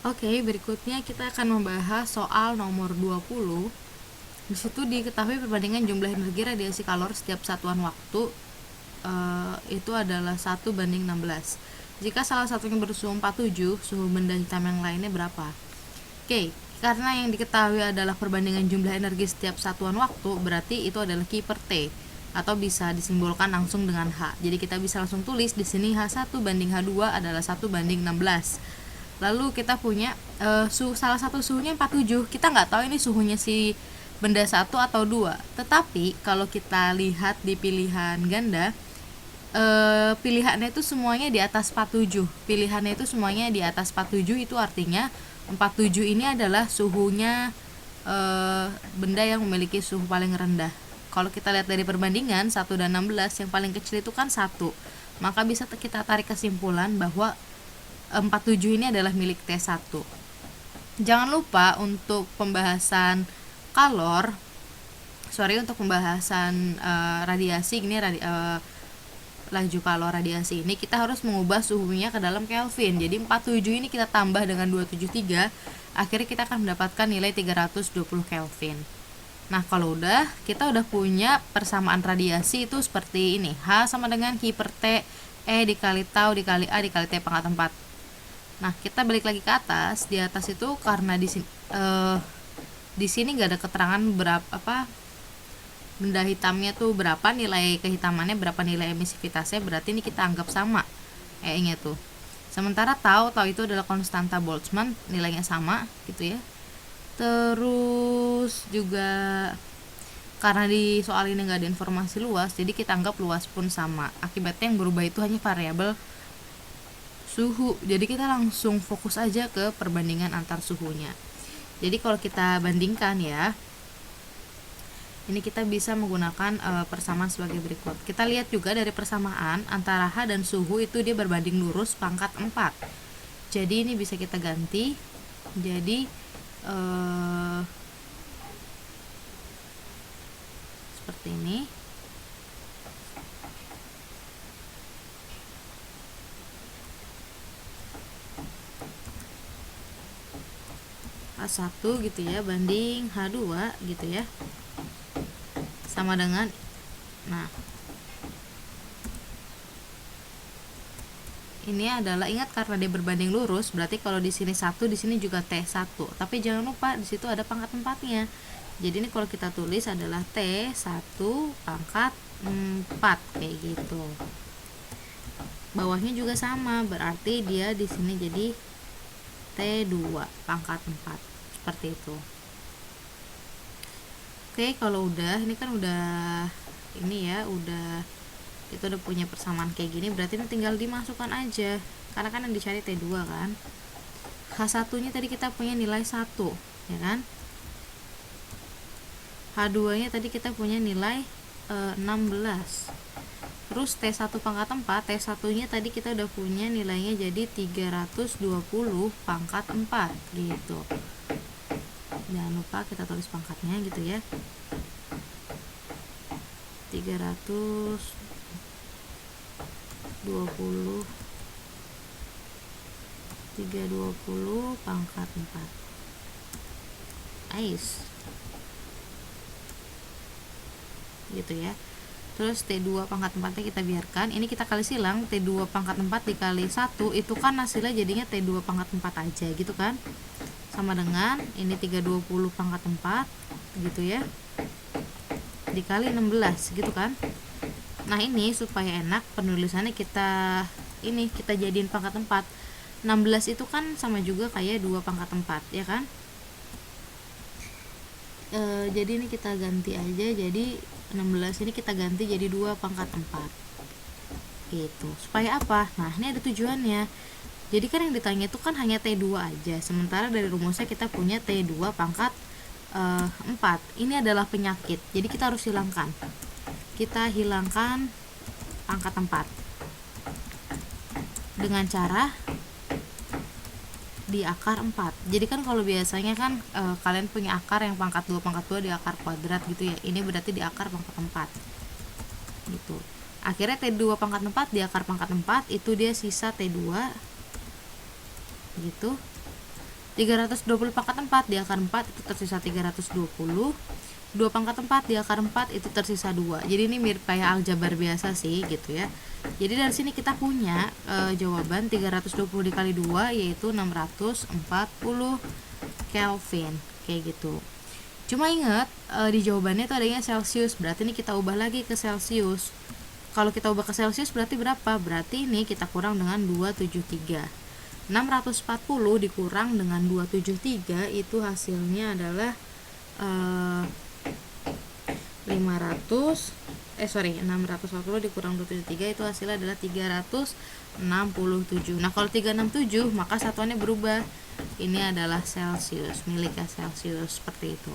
Oke, berikutnya kita akan membahas soal nomor 20. Di situ diketahui perbandingan jumlah energi radiasi kalor setiap satuan waktu itu adalah 1:16. Jika salah satunya bersuhu 47, suhu benda hitam yang lainnya berapa? Oke, karena yang diketahui adalah perbandingan jumlah energi setiap satuan waktu, berarti itu adalah Q per T, atau bisa disimbolkan langsung dengan H. Jadi kita bisa langsung tulis di sini H1/H2 adalah 1:16. Lalu kita punya salah satu suhunya 47. Kita nggak tahu ini suhunya si benda 1 atau 2. Tetapi kalau kita lihat di pilihan ganda, pilihannya itu semuanya di atas 47. Pilihannya itu semuanya di atas 47, itu artinya 47 ini adalah suhunya benda yang memiliki suhu paling rendah. Kalau kita lihat dari perbandingan 1 dan 16, yang paling kecil itu kan 1. Maka bisa kita tarik kesimpulan bahwa 47 ini adalah milik T1. Jangan lupa untuk pembahasan kalor, untuk pembahasan radiasi ini, laju kalor radiasi ini, kita harus mengubah suhunya ke dalam Kelvin. Jadi 47 ini kita tambah dengan 273, akhirnya kita akan mendapatkan nilai 320 Kelvin. Nah, kalau kita udah punya persamaan radiasi itu seperti ini. H sama dengan Q per T, E dikali tau dikali A dikali T pangkat 4. Nah, kita balik lagi ke atas. Di atas itu karena di sini nggak ada keterangan berapa benda hitamnya tuh, berapa nilai kehitamannya, berapa nilai emisivitasnya, berarti ini kita anggap sama E-nya tuh. Sementara tau itu adalah konstanta Boltzmann, nilainya sama gitu ya. Terus juga karena di soal ini nggak ada informasi luas, jadi kita anggap luas pun sama. Akibatnya yang berubah itu hanya variabel suhu. Jadi kita langsung fokus aja ke perbandingan antar suhunya. Jadi kalau kita bandingkan ya, ini kita bisa menggunakan persamaan sebagai berikut. Kita lihat juga dari persamaan antara H dan suhu itu dia berbanding lurus pangkat 4. Jadi ini bisa kita ganti jadi seperti ini. H1 gitu ya banding H2 gitu ya, sama dengan, nah ini adalah, ingat karena dia berbanding lurus, berarti kalau di sini 1, di sini juga T1. Tapi jangan lupa di situ ada pangkat 4-nya. Jadi ini kalau kita tulis adalah T1 pangkat 4 kayak gitu. Bawahnya juga sama, berarti dia di sini jadi T2 pangkat 4, seperti itu. Oke, kalau udah, ini kan udah ini ya, kita udah punya persamaan kayak gini, berarti ini tinggal dimasukkan aja, karena kan yang dicari T2 kan. H1 nya tadi kita punya nilai 1 ya kan, H2 nya tadi kita punya nilai 16. Terus T1 pangkat 4, T1 nya tadi kita udah punya nilainya jadi 320 pangkat 4 gitu. Jangan lupa kita tulis pangkatnya gitu ya, 320 pangkat 4 gitu ya. Terus T2 pangkat 4 nya kita biarkan, ini kita kali silang, T2 pangkat 4 dikali 1 itu kan hasilnya jadinya T2 pangkat 4 aja gitu kan, sama dengan ini 320 pangkat 4 gitu ya, dikali 16 gitu kan. Nah, ini supaya enak penulisannya kita jadiin pangkat 4. 16 itu kan sama juga kayak 2 pangkat 4 ya kan. Jadi ini kita ganti aja, jadi 16 ini kita ganti jadi 2 pangkat 4 gitu. Supaya apa? Nah, ini ada tujuannya. Jadi kan yang ditanya itu kan hanya T2 aja, sementara dari rumusnya kita punya T2 pangkat 4. Ini adalah penyakit, jadi kita harus hilangkan. Kita hilangkan pangkat 4 dengan cara di akar 4. Jadi kan kalau biasanya kan kalian punya akar yang pangkat 2 di akar kuadrat gitu ya. Ini berarti di akar pangkat 4. Gitu. Akhirnya T2 pangkat 4 di akar pangkat 4 itu dia sisa T2. Gitu. 320 pangkat 4 di akar 4 itu tersisa 320. 2 pangkat 4 di akar 4 itu tersisa 2. Jadi ini mirip kayak aljabar biasa sih gitu ya. Jadi dari sini kita punya jawaban 320 dikali 2 yaitu 640 Kelvin kayak gitu. Cuma ingat di jawabannya itu adanya Celcius, berarti ini kita ubah lagi ke Celcius. Kalau kita ubah ke Celcius berarti berapa? Berarti ini kita kurang dengan 273. 640 dikurang dengan 273 itu hasilnya adalah 640 dikurang 273 itu hasilnya adalah 367. Nah, kalau 367 maka satuannya berubah. Ini adalah Celcius, miliknya Celcius seperti itu.